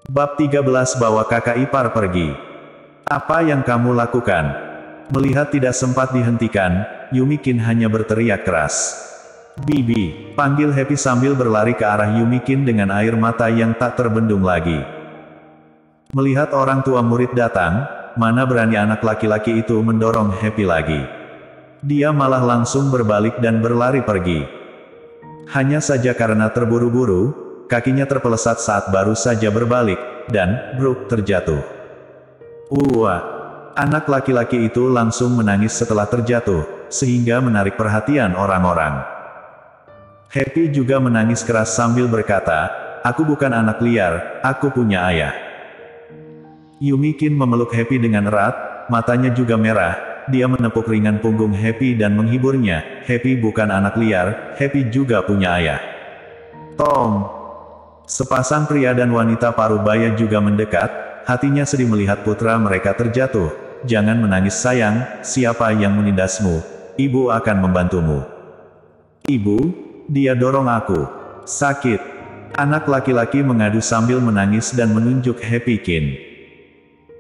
Bab 13 Bawa kakak ipar pergi. Apa yang kamu lakukan? Melihat tidak sempat dihentikan, Yumikin hanya berteriak keras. Bibi, panggil Happy sambil berlari ke arah Yumikin dengan air mata yang tak terbendung lagi. Melihat orang tua murid datang, mana berani anak laki-laki itu mendorong Happy lagi. Dia malah langsung berbalik dan berlari pergi. Hanya saja karena terburu-buru, kakinya terpelesat saat baru saja berbalik, dan, bruk, terjatuh. Anak laki-laki itu langsung menangis setelah terjatuh, sehingga menarik perhatian orang-orang. Happy juga menangis keras sambil berkata, "Aku bukan anak liar, aku punya ayah." Yumikin memeluk Happy dengan erat, matanya juga merah, dia menepuk ringan punggung Happy dan menghiburnya, "Happy bukan anak liar, Happy juga punya ayah." Tom. Sepasang pria dan wanita parubaya juga mendekat, hatinya sedih melihat putra mereka terjatuh. "Jangan menangis sayang, siapa yang menindasmu? Ibu akan membantumu." "Ibu, dia dorong aku. Sakit." Anak laki-laki mengadu sambil menangis dan menunjuk Happy Kin.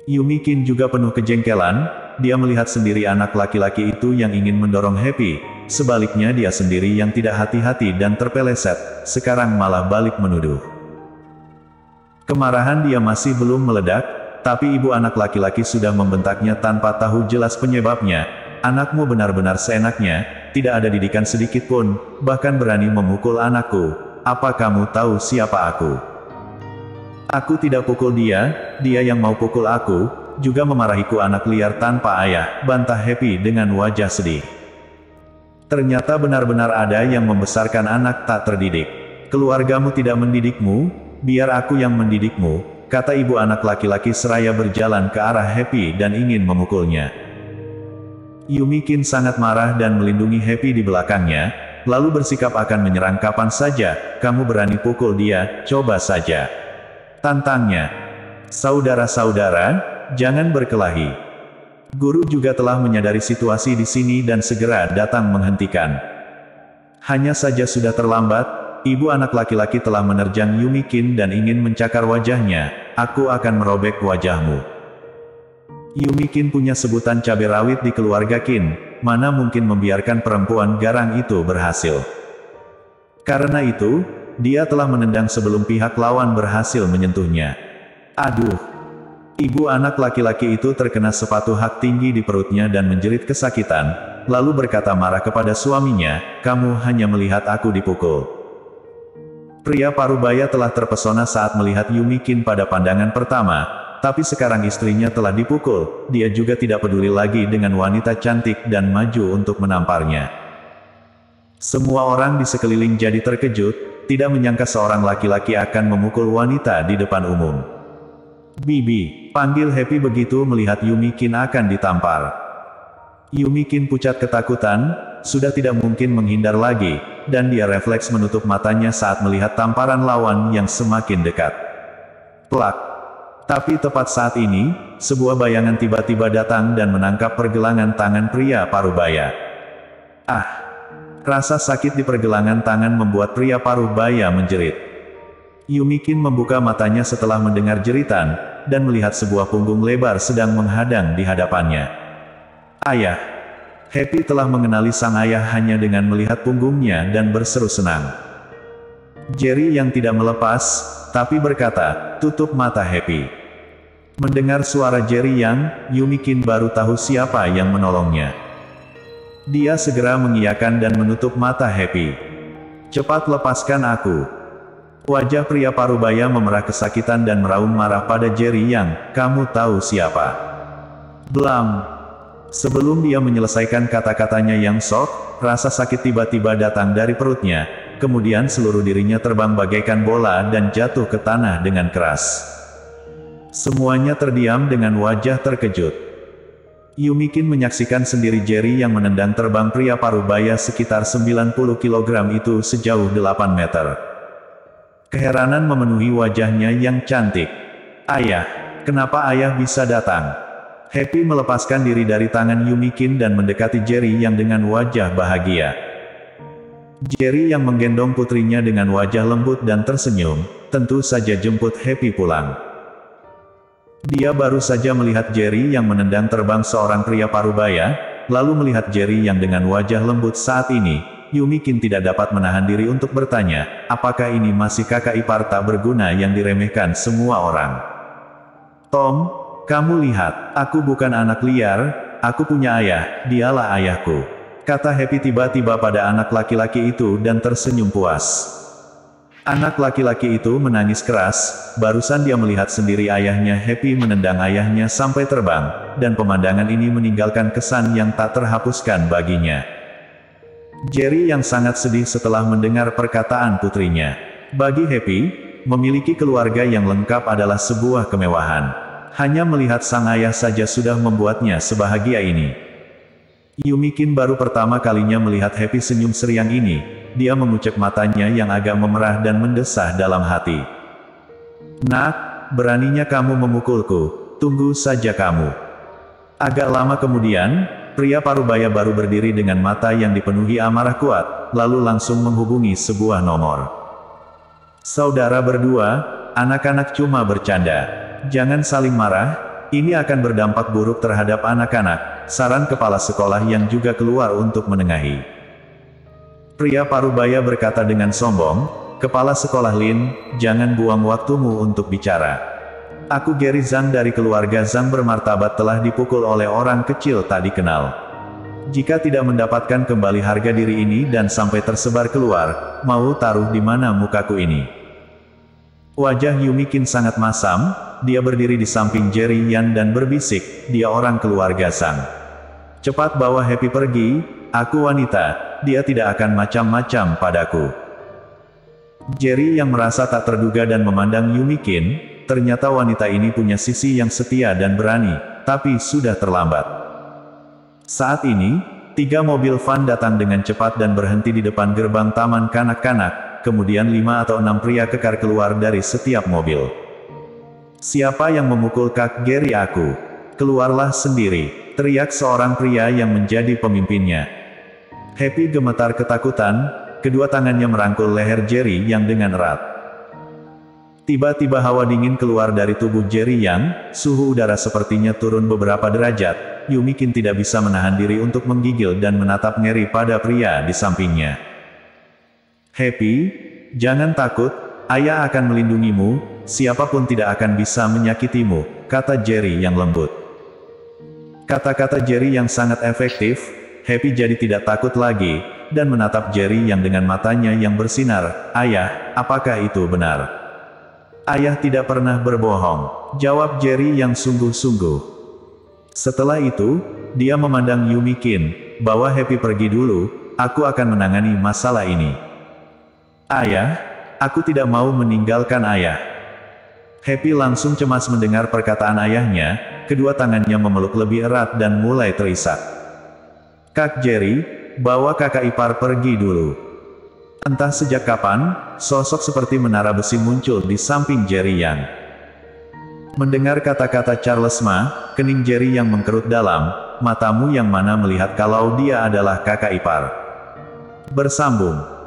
Yumikin juga penuh kejengkelan, dia melihat sendiri anak laki-laki itu yang ingin mendorong Happy, sebaliknya dia sendiri yang tidak hati-hati dan terpeleset, sekarang malah balik menuduh. Kemarahan dia masih belum meledak, tapi ibu anak laki-laki sudah membentaknya tanpa tahu jelas penyebabnya. "Anakmu benar-benar seenaknya, tidak ada didikan sedikit pun, bahkan berani memukul anakku. Apa kamu tahu siapa aku? Aku tidak pukul dia, dia yang mau pukul aku, juga memarahiku anak liar tanpa ayah," bantah Happy dengan wajah sedih. "Ternyata benar-benar ada yang membesarkan anak tak terdidik. Keluargamu tidak mendidikmu, biar aku yang mendidikmu," kata ibu anak laki-laki seraya berjalan ke arah Happy dan ingin memukulnya. Yumikin sangat marah dan melindungi Happy di belakangnya, lalu bersikap akan menyerang kapan saja. "Kamu berani pukul dia, coba saja," tantangnya. "Saudara-saudara, jangan berkelahi." Guru juga telah menyadari situasi di sini dan segera datang menghentikan. Hanya saja sudah terlambat, ibu anak laki-laki telah menerjang Yumikin dan ingin mencakar wajahnya. "Aku akan merobek wajahmu." Yumikin punya sebutan cabai rawit di keluarga Kin, mana mungkin membiarkan perempuan garang itu berhasil. Karena itu, dia telah menendang sebelum pihak lawan berhasil menyentuhnya. Aduh! Ibu anak laki-laki itu terkena sepatu hak tinggi di perutnya dan menjerit kesakitan, lalu berkata marah kepada suaminya, "Kamu hanya melihat aku dipukul." Pria parubaya telah terpesona saat melihat Yumikin pada pandangan pertama, tapi sekarang istrinya telah dipukul, dia juga tidak peduli lagi dengan wanita cantik dan maju untuk menamparnya. Semua orang di sekeliling jadi terkejut, tidak menyangka seorang laki-laki akan memukul wanita di depan umum. "Bibi," panggil Happy begitu melihat Yumikin akan ditampar. Yumikin pucat ketakutan, sudah tidak mungkin menghindar lagi, dan dia refleks menutup matanya saat melihat tamparan lawan yang semakin dekat. Plak! Tapi tepat saat ini, sebuah bayangan tiba-tiba datang dan menangkap pergelangan tangan pria parubaya. Rasa sakit di pergelangan tangan membuat pria parubaya menjerit. Yumikin membuka matanya setelah mendengar jeritan, dan melihat sebuah punggung lebar sedang menghadang di hadapannya. "Ayah!" Happy telah mengenali sang ayah hanya dengan melihat punggungnya dan berseru senang. Jerry yang tidak melepas, tapi berkata, "Tutup mata Happy." Mendengar suara Jerry yang, Yumikin baru tahu siapa yang menolongnya. Dia segera mengiyakan dan menutup mata Happy. "Cepat lepaskan aku." Wajah pria parubaya memerah kesakitan dan meraung marah pada Jerry yang, "Kamu tahu siapa?" Blam! Sebelum dia menyelesaikan kata-katanya yang sok, rasa sakit tiba-tiba datang dari perutnya, kemudian seluruh dirinya terbang bagaikan bola dan jatuh ke tanah dengan keras. Semuanya terdiam dengan wajah terkejut. Yumikin menyaksikan sendiri Jerry yang menendang terbang pria parubaya sekitar 90 kg itu sejauh 8 meter. Keheranan memenuhi wajahnya yang cantik. "Ayah, kenapa ayah bisa datang?" Happy melepaskan diri dari tangan Yumikin dan mendekati Jerry yang dengan wajah bahagia. Jerry yang menggendong putrinya dengan wajah lembut dan tersenyum, tentu saja jemput Happy pulang. Dia baru saja melihat Jerry yang menendang terbang seorang pria parubaya, lalu melihat Jerry yang dengan wajah lembut saat ini. Yumikin tidak dapat menahan diri untuk bertanya, apakah ini masih kakak ipar tak berguna yang diremehkan semua orang? Tom, kamu lihat, aku bukan anak liar, aku punya ayah, dialah ayahku. Kata Happy tiba-tiba pada anak laki-laki itu dan tersenyum puas. Anak laki-laki itu menangis keras, barusan dia melihat sendiri ayahnya Happy menendang ayahnya sampai terbang, dan pemandangan ini meninggalkan kesan yang tak terhapuskan baginya. Jerry yang sangat sedih setelah mendengar perkataan putrinya. Bagi Happy, memiliki keluarga yang lengkap adalah sebuah kemewahan. Hanya melihat sang ayah saja sudah membuatnya sebahagia ini. Yumikin baru pertama kalinya melihat Happy senyum seriang ini. Dia mengucek matanya yang agak memerah dan mendesah dalam hati. Nak, beraninya kamu memukulku, tunggu saja kamu. Agak lama kemudian, pria parubaya baru berdiri dengan mata yang dipenuhi amarah kuat, lalu langsung menghubungi sebuah nomor. Saudara berdua, anak-anak cuma bercanda. Jangan saling marah, ini akan berdampak buruk terhadap anak-anak, saran kepala sekolah yang juga keluar untuk menengahi. Pria parubaya berkata dengan sombong, kepala sekolah Lin, jangan buang waktumu untuk bicara. Aku Gary Zhang dari keluarga Zhang bermartabat telah dipukul oleh orang kecil tak dikenal. Jika tidak mendapatkan kembali harga diri ini dan sampai tersebar keluar, mau taruh di mana mukaku ini? Wajah Yumikin sangat masam, dia berdiri di samping Jerry Yan dan berbisik, dia orang keluarga Zhang. Cepat bawa Happy pergi, aku wanita, dia tidak akan macam-macam padaku. Jerry yang merasa tak terduga dan memandang Yumikin, ternyata wanita ini punya sisi yang setia dan berani, tapi sudah terlambat. Saat ini, 3 mobil van datang dengan cepat dan berhenti di depan gerbang taman kanak-kanak, kemudian 5 atau 6 pria kekar keluar dari setiap mobil. Siapa yang memukul Kak Gary aku? Keluarlah sendiri, teriak seorang pria yang menjadi pemimpinnya. Happy gemetar ketakutan, kedua tangannya merangkul leher Jerry yang dengan erat. Tiba-tiba hawa dingin keluar dari tubuh Jerry yang, suhu udara sepertinya turun beberapa derajat. Yumikin tidak bisa menahan diri untuk menggigil dan menatap ngeri pada pria di sampingnya. Happy, jangan takut, ayah akan melindungimu, siapapun tidak akan bisa menyakitimu, kata Jerry yang lembut. Kata-kata Jerry yang sangat efektif, Happy jadi tidak takut lagi, dan menatap Jerry yang dengan matanya yang bersinar. Ayah, apakah itu benar? Ayah tidak pernah berbohong, jawab Jerry yang sungguh-sungguh. Setelah itu, dia memandang Yumikin, bawa Happy pergi dulu, aku akan menangani masalah ini. Ayah, aku tidak mau meninggalkan ayah. Happy langsung cemas mendengar perkataan ayahnya, kedua tangannya memeluk lebih erat dan mulai terisak. Kak Jerry, bawa kakak ipar pergi dulu. Entah sejak kapan, sosok seperti menara besi muncul di samping Jerry Yang. Mendengar kata-kata Charles Ma, kening Jerry yang mengkerut dalam, matamu yang mana melihat kalau dia adalah kakak ipar. Bersambung.